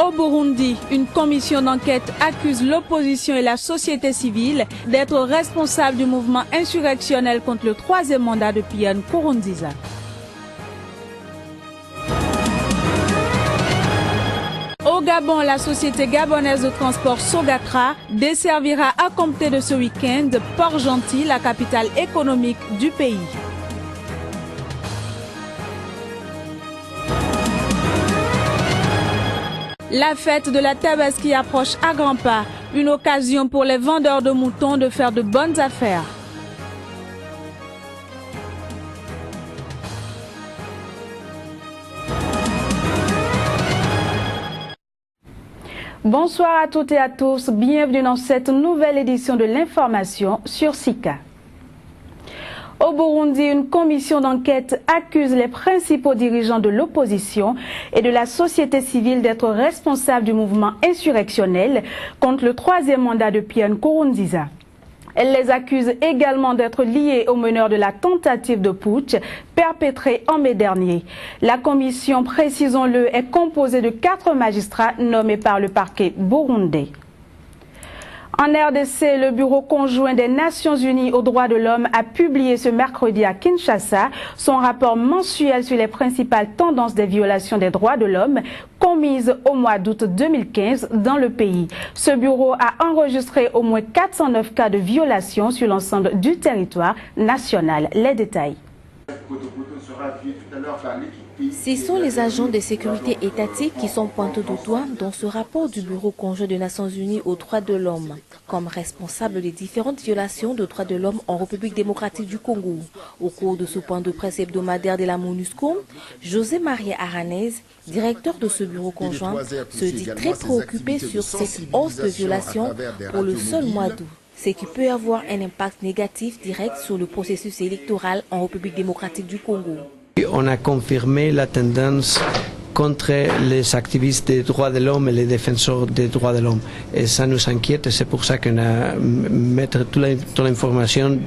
Au Burundi, une commission d'enquête accuse l'opposition et la société civile d'être responsables du mouvement insurrectionnel contre le troisième mandat de Pierre Nkurunziza. Au Gabon, la société gabonaise de transport Sogatra desservira à compter de ce week-end Port-Gentil, la capitale économique du pays. La fête de la Tabaski approche à grands pas, une occasion pour les vendeurs de moutons de faire de bonnes affaires. Bonsoir à toutes et à tous, bienvenue dans cette nouvelle édition de l'information sur Sika. Au Burundi, une commission d'enquête accuse les principaux dirigeants de l'opposition et de la société civile d'être responsables du mouvement insurrectionnel contre le troisième mandat de Pierre Nkurunziza. Elle les accuse également d'être liés aux meneurs de la tentative de putsch perpétrée en mai dernier. La commission, précisons-le, est composée de 4 magistrats nommés par le parquet burundais. En RDC, le Bureau conjoint des Nations Unies aux droits de l'homme a publié ce mercredi à Kinshasa son rapport mensuel sur les principales tendances des violations des droits de l'homme commises au mois d'août 2015 dans le pays. Ce bureau a enregistré au moins 409 cas de violations sur l'ensemble du territoire national. Les détails. Ce sont les agents de sécurité étatique qui sont pointés du doigt dans ce rapport du Bureau conjoint des Nations Unies aux droits de l'homme, comme responsables des différentes violations de droits de l'homme en République démocratique du Congo. Au cours de ce point de presse hebdomadaire de la MONUSCO, José Maria Aranez, directeur de ce bureau conjoint, se dit très préoccupé sur cette hausse de violations pour le seul mois d'août, ce qui peut avoir un impact négatif direct sur le processus électoral en République démocratique du Congo. On a confirmé la tendance contre les activistes des droits de l'homme et les défenseurs des droits de l'homme. Et ça nous inquiète, c'est pour ça qu'on a mis toute l'information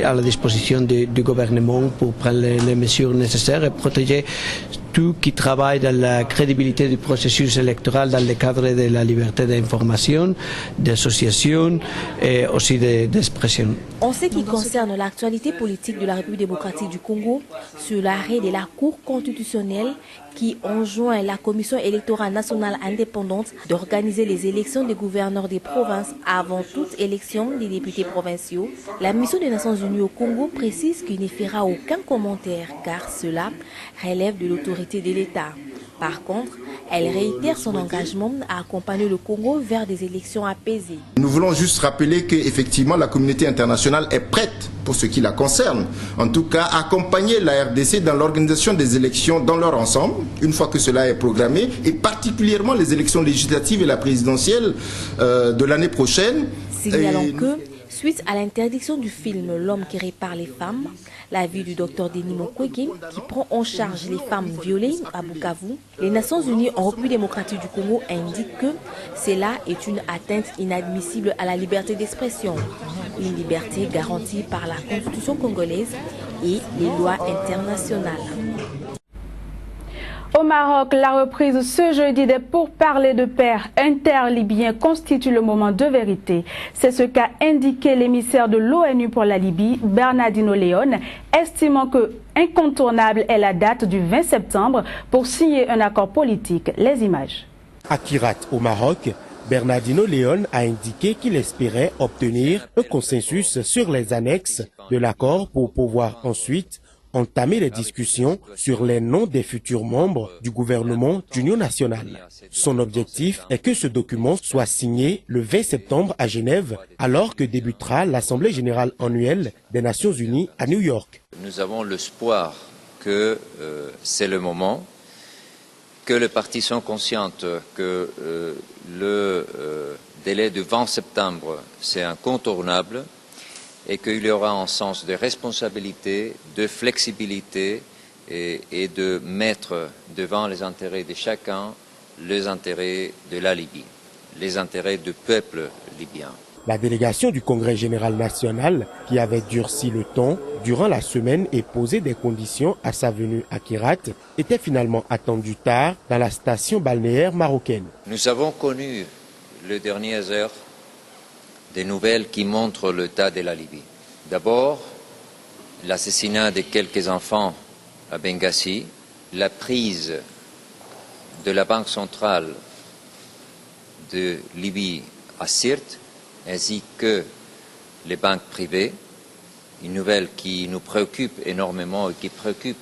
à la disposition du gouvernement pour prendre les mesures nécessaires et protéger tout qui travaille dans la crédibilité du processus électoral dans le cadre de la liberté d'information, d'association et aussi d'expression. En ce qui concerne l'actualité politique de la République démocratique du Congo, sur l'arrêt de la Cour constitutionnelle qui enjoint la Commission électorale nationale indépendante d'organiser les élections des gouverneurs des provinces avant toute élection des députés provinciaux, la mission des Nations Unies au Congo précise qu'il n'y fera aucun commentaire car cela relève de l'autorité de l'État. Par contre, elle réitère son engagement à accompagner le Congo vers des élections apaisées. Nous voulons juste rappeler qu'effectivement la communauté internationale est prête, pour ce qui la concerne, en tout cas, à accompagner la RDC dans l'organisation des élections dans leur ensemble, une fois que cela est programmé, et particulièrement les élections législatives et la présidentielle de l'année prochaine. Signalons que, suite à l'interdiction du film L'homme qui répare les femmes, l'avis du docteur Denis Mukwege, qui prend en charge les femmes violées à Bukavu, les Nations Unies en République démocratique du Congo indiquent que cela est une atteinte inadmissible à la liberté d'expression, une liberté garantie par la Constitution congolaise et les lois internationales. Au Maroc, la reprise ce jeudi des pourparlers de paix inter-libyens constitue le moment de vérité. C'est ce qu'a indiqué l'émissaire de l'ONU pour la Libye, Bernardino León, estimant que incontournable est la date du 20 septembre pour signer un accord politique. Les images. À Kirat, au Maroc, Bernardino León a indiqué qu'il espérait obtenir un consensus sur les annexes de l'accord pour pouvoir ensuite entamer les discussions sur les noms des futurs membres du gouvernement d'union nationale. Son objectif est que ce document soit signé le 20 septembre à Genève, alors que débutera l'Assemblée générale annuelle des Nations unies à New York. Nous avons l'espoir que c'est le moment, que les parties sont conscientes que le délai du 20 septembre, c'est incontournable, et qu'il y aura un sens de responsabilité, de flexibilité et de mettre devant les intérêts de chacun les intérêts de la Libye, les intérêts du peuple libyen. La délégation du Congrès général national, qui avait durci le ton durant la semaine et posé des conditions à sa venue à Kirat, était finalement attendue tard dans la station balnéaire marocaine. Nous avons connu les dernières heures des nouvelles qui montrent l'état de la Libye. D'abord, l'assassinat de quelques enfants à Benghazi, la prise de la Banque centrale de Libye à Sirte, ainsi que les banques privées, une nouvelle qui nous préoccupe énormément et qui préoccupe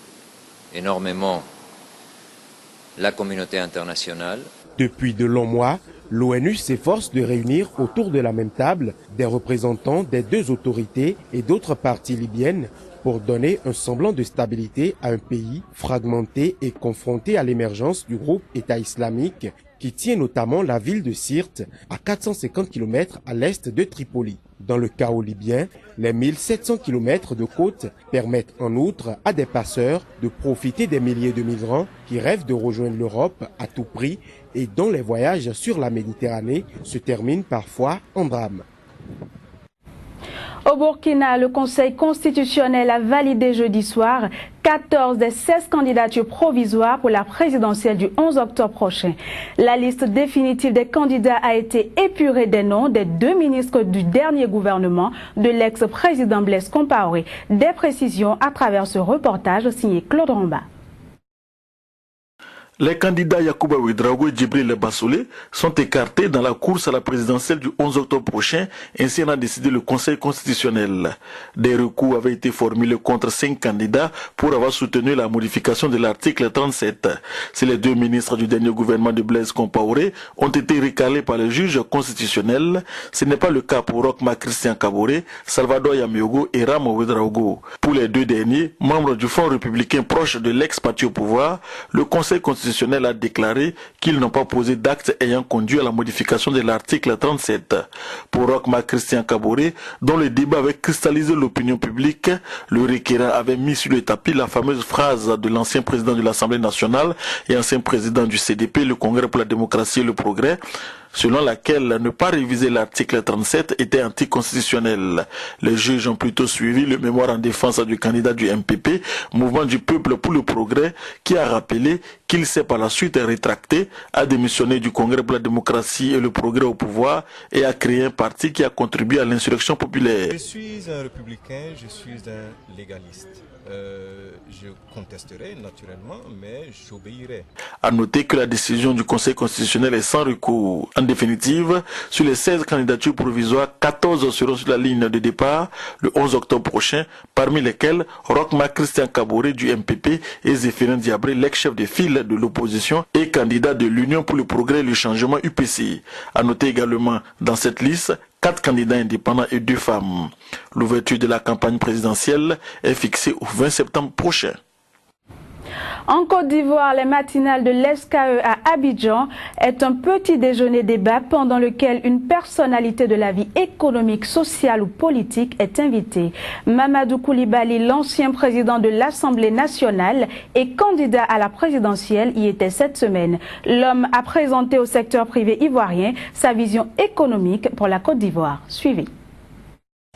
énormément la communauté internationale. Depuis de longs mois, l'ONU s'efforce de réunir autour de la même table des représentants des deux autorités et d'autres parties libyennes pour donner un semblant de stabilité à un pays fragmenté et confronté à l'émergence du groupe État islamique qui tient notamment la ville de Sirte à 450 km à l'est de Tripoli. Dans le chaos libyen, les 1700 km de côte permettent en outre à des passeurs de profiter des milliers de migrants qui rêvent de rejoindre l'Europe à tout prix et dont les voyages sur la Méditerranée se terminent parfois en drame. Au Burkina, le Conseil constitutionnel a validé jeudi soir 14 des 16 candidatures provisoires pour la présidentielle du 11 octobre prochain. La liste définitive des candidats a été épurée des noms des deux ministres du dernier gouvernement de l'ex-président Blaise Compaoré. Des précisions à travers ce reportage signé Claude Romba. Les candidats Yacouba Ouedraogo et Djibril Bassoulé sont écartés dans la course à la présidentielle du 11 octobre prochain, ainsi en a décidé le Conseil constitutionnel. Des recours avaient été formulés contre 5 candidats pour avoir soutenu la modification de l'article 37. Si les deux ministres du dernier gouvernement de Blaise Compaoré ont été recalés par le juge constitutionnel, ce n'est pas le cas pour Rochma Christian Kaboré, Salvador Yamiogo et Ram Ouedraogo. Pour les deux derniers, membres du Front républicain proche de l'ex-parti au pouvoir, le Conseil constitutionnel a déclaré qu'ils n'ont pas posé d'actes ayant conduit à la modification de l'article 37. Pour Rochma Christian Kaboré, dont le débat avait cristallisé l'opinion publique, le requérant avait mis sur le tapis la fameuse phrase de l'ancien président de l'Assemblée nationale et ancien président du CDP, le Congrès pour la démocratie et le progrès, selon laquelle ne pas réviser l'article 37 était anticonstitutionnel. Les juges ont plutôt suivi le mémoire en défense du candidat du MPP, Mouvement du Peuple pour le Progrès, qui a rappelé qu'il s'est par la suite rétracté, a démissionné du Congrès pour la démocratie et le progrès au pouvoir et a créé un parti qui a contribué à l'insurrection populaire. Je suis un républicain, je suis un légaliste. Je contesterai naturellement, mais j'obéirai. À noter que la décision du Conseil constitutionnel est sans recours. En définitive, sur les 16 candidatures provisoires, 14 seront sur la ligne de départ le 11 octobre prochain, parmi lesquels Rochma Christian Kaboré du MPP et Zéphirin Diabré, l'ex-chef de file de l'opposition et candidat de l'Union pour le progrès et le changement UPC. À noter également dans cette liste 4 candidats indépendants et 2 femmes. L'ouverture de la campagne présidentielle est fixée au 20 septembre prochain. En Côte d'Ivoire, les matinales de l'SKE à Abidjan est un petit déjeuner débat pendant lequel une personnalité de la vie économique, sociale ou politique est invitée. Mamadou Koulibaly, l'ancien président de l'Assemblée nationale et candidat à la présidentielle, y était cette semaine. L'homme a présenté au secteur privé ivoirien sa vision économique pour la Côte d'Ivoire. Suivez.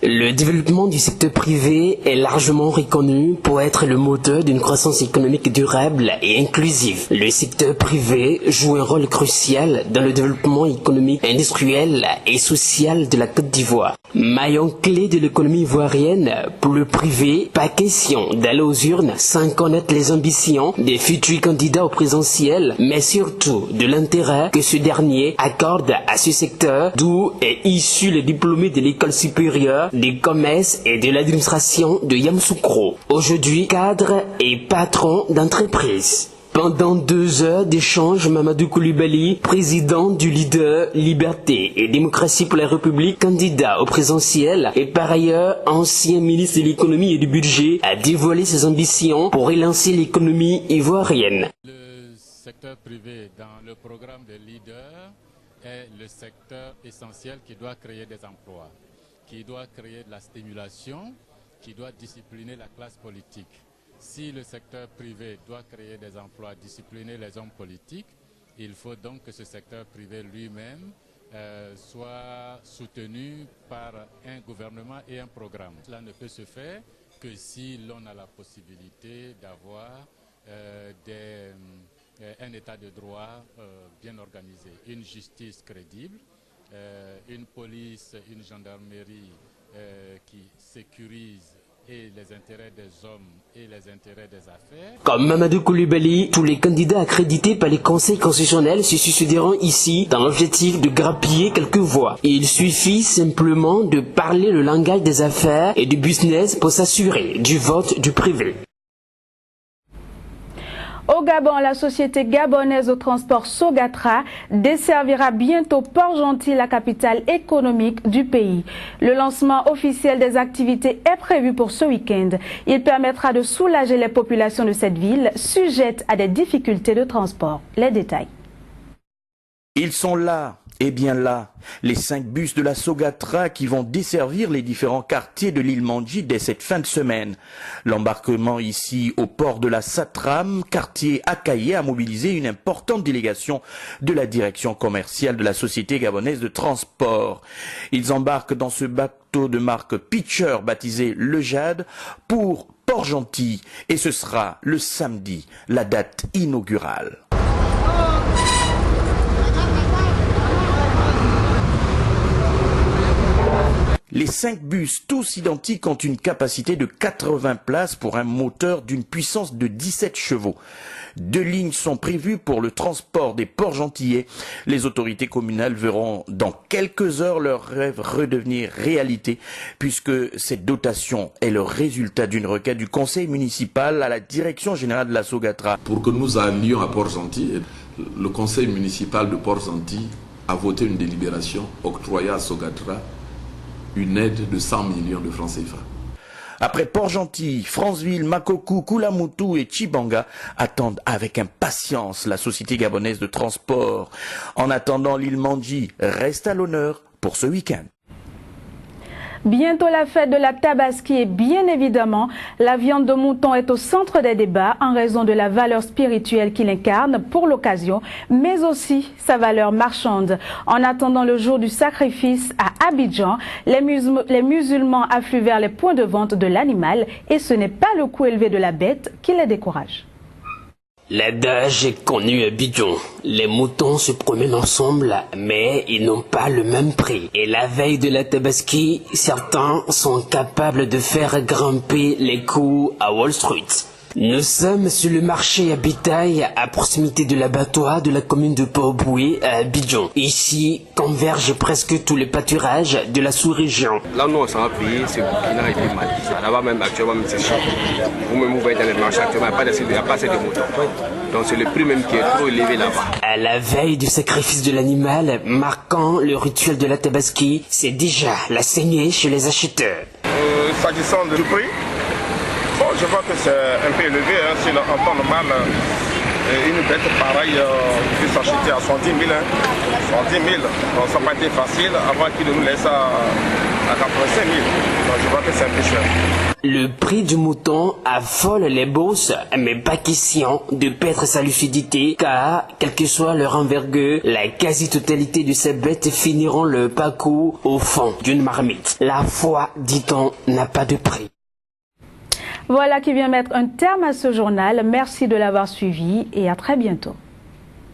Le développement du secteur privé est largement reconnu pour être le moteur d'une croissance économique durable et inclusive. Le secteur privé joue un rôle crucial dans le développement économique, industriel et social de la Côte d'Ivoire. Maillon clé de l'économie ivoirienne, pour le privé, pas question d'aller aux urnes sans connaître les ambitions des futurs candidats au présidentiel, mais surtout de l'intérêt que ce dernier accorde à ce secteur, d'où est issu le diplômé de l'école supérieure des commerces et de l'administration de Yamoussoukro, aujourd'hui cadre et patron d'entreprise. Pendant 2 heures d'échange, Mamadou Koulibaly, président du leader Liberté et Démocratie pour la République, candidat au présidentiel et par ailleurs ancien ministre de l'économie et du budget, a dévoilé ses ambitions pour relancer l'économie ivoirienne. Le secteur privé dans le programme des leaders est le secteur essentiel qui doit créer des emplois, qui doit créer de la stimulation, qui doit discipliner la classe politique. Si le secteur privé doit créer des emplois, discipliner les hommes politiques, il faut donc que ce secteur privé lui-même soit soutenu par un gouvernement et un programme. Cela ne peut se faire que si l'on a la possibilité d'avoir un état de droit bien organisé, une justice crédible, une police, une gendarmerie qui sécurise et les intérêts des hommes et les intérêts des affaires. Comme Mamadou Koulibaly, tous les candidats accrédités par les conseils constitutionnels se succéderont ici dans l'objectif de grappiller quelques voix. Il suffit simplement de parler le langage des affaires et du business pour s'assurer du vote du privé. Au Gabon, la société gabonaise de transport Sogatra desservira bientôt Port-Gentil, la capitale économique du pays. Le lancement officiel des activités est prévu pour ce week-end. Il permettra de soulager les populations de cette ville sujettes à des difficultés de transport. Les détails. Ils sont là, et bien là, les 5 bus de la Sogatra qui vont desservir les différents quartiers de l'île Mandji dès cette fin de semaine. L'embarquement ici au port de la Satram, quartier Akaye, a mobilisé une importante délégation de la direction commerciale de la Société gabonaise de transport. Ils embarquent dans ce bateau de marque Pitcher baptisé Le Jade pour Port-Gentil et ce sera le samedi, la date inaugurale. Les 5 bus, tous identiques, ont une capacité de 80 places pour un moteur d'une puissance de 17 chevaux. 2 lignes sont prévues pour le transport des Port-Gentillais. Les autorités communales verront dans quelques heures leur rêve redevenir réalité, puisque cette dotation est le résultat d'une requête du conseil municipal à la direction générale de la Sogatra. Pour que nous allions à Port-Gentil, le conseil municipal de Port-Gentil a voté une délibération octroyant à Sogatra une aide de 100 millions de francs CFA. Après Port-Gentil, Franceville, Makokou, Koulamoutou et Tchibanga attendent avec impatience la société gabonaise de transport. En attendant, l'île Mandji reste à l'honneur pour ce week-end. Bientôt la fête de la Tabaski et bien évidemment, la viande de mouton est au centre des débats en raison de la valeur spirituelle qu'il incarne pour l'occasion, mais aussi sa valeur marchande. En attendant le jour du sacrifice à Abidjan, les musulmans affluent vers les points de vente de l'animal et ce n'est pas le coût élevé de la bête qui les décourage. L'adage est connu à Abidjan. Les moutons se promènent ensemble, mais ils n'ont pas le même prix. Et la veille de la Tabaski, certains sont capables de faire grimper les coûts à Wall Street. Nous sommes sur le marché à bétail à proximité de l'abattoir de la commune de Port-Boué à Abidjan. Ici convergent presque tous les pâturages de la sous-région. Là, nous, on s'en va payer, c'est Burkina et puis Mali. Là-bas, même actuellement, c'est cher. Vous-même, vous voyez dans les marchés actuellement, il n'y a pas assez de moutons. Donc, c'est le prix même qui est trop élevé là-bas. À la veille du sacrifice de l'animal, marquant le rituel de la Tabaski, c'est déjà la saignée chez les acheteurs. S'agissant du prix, bon, je vois que c'est un peu élevé. C'est en temps normal, une bête pareille peut s'acheter à 110 000. 110 000. Donc, ça n'a pas été facile avant qu'il nous laisse à 85 000. Donc, je vois que c'est un peu cher. Le prix du mouton affole les bourses, mais pas question de perdre sa lucidité, car, quelle que soit leur envergure, la quasi-totalité de ces bêtes finiront le parcours au fond d'une marmite. La foi, dit-on, n'a pas de prix. Voilà qui vient mettre un terme à ce journal. Merci de l'avoir suivi et à très bientôt.